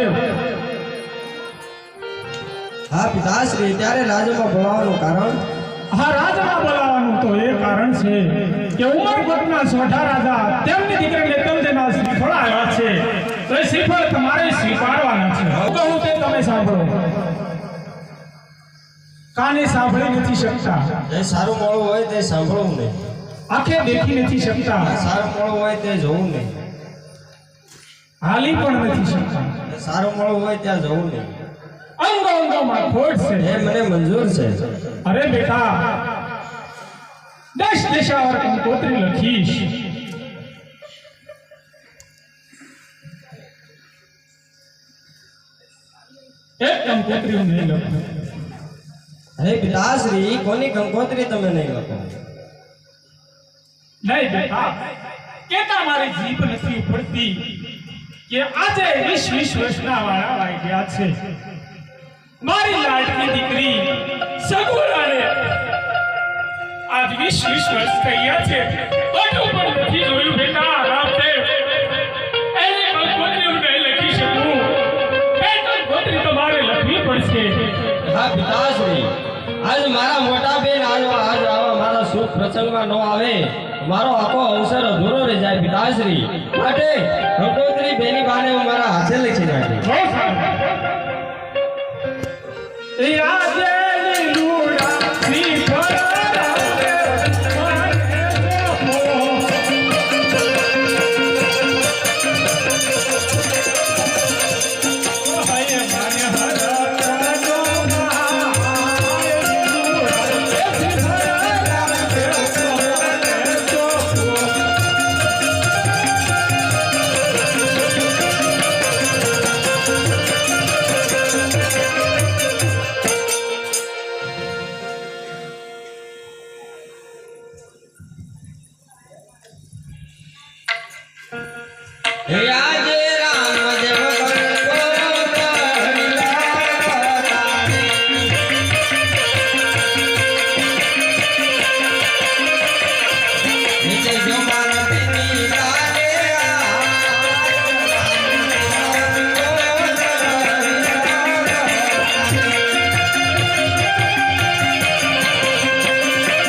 મહાદેવ હા પિતાશ્રી, ત્યારે રાજમાં બોલાવવાનું કારણ? હા, રાજમાં બોલાવવાનું તો એ કારણ છે કે ઉમરકોટના સોઢા રાજા તેમની દીકરીને તલદેના શ્રીફળ આવ્યા છે, તો એ શ્રીફળ તમારે સ્વીકારવાના છે. હું કહું તે તમે સાંભળો. કાને સાંભળી નથી શકતા, જે સારું મોડું હોય તે સાંભળવું નહીં. આંખે દેખી નથી શકતા, સારું મોડું હોય તે જોવું નહીં. હાલી પણ નથી શકતા, સારું મોડું હોય ત્યાં જવું નહીં. અંગો અંગોમાં ખોટ છે. એ મને મંજૂર છે. અરે બેટા, દશ દિશાવર કંકોત્રી લખીશ. એક કંકોત્રી હું નહીં લખું. અરે પિતાશ્રી, કોની કંકોત્રી તમે નહીં લખો? નહીં બેટા, કેતા મારી જીભ નથી ઉપડતી કે આજે 20 વર્ષના વાળા વાગ્યા છે. મારી લાડકી દીકરી સગુણાને આજ 20 વર્ષ થયા છે, હજુ પણ નથી જોયું. બેટા રામદેવ, એની કંકોત્રી હું નહીં લખી શકું. એ કંકોત્રી તો મારે લખવી પડશે. હા પિતાશ્રી, આજ મારા મોટા બેન આજ આવા મારા શુભ પ્રસંગમાં ન આવે, મારો આખો અવસર અધૂરો રહી જાય પિતાશ્રી. માટે કંકોત્રી બેની બાને હું મારા હાથે લખી નાખી. એ આ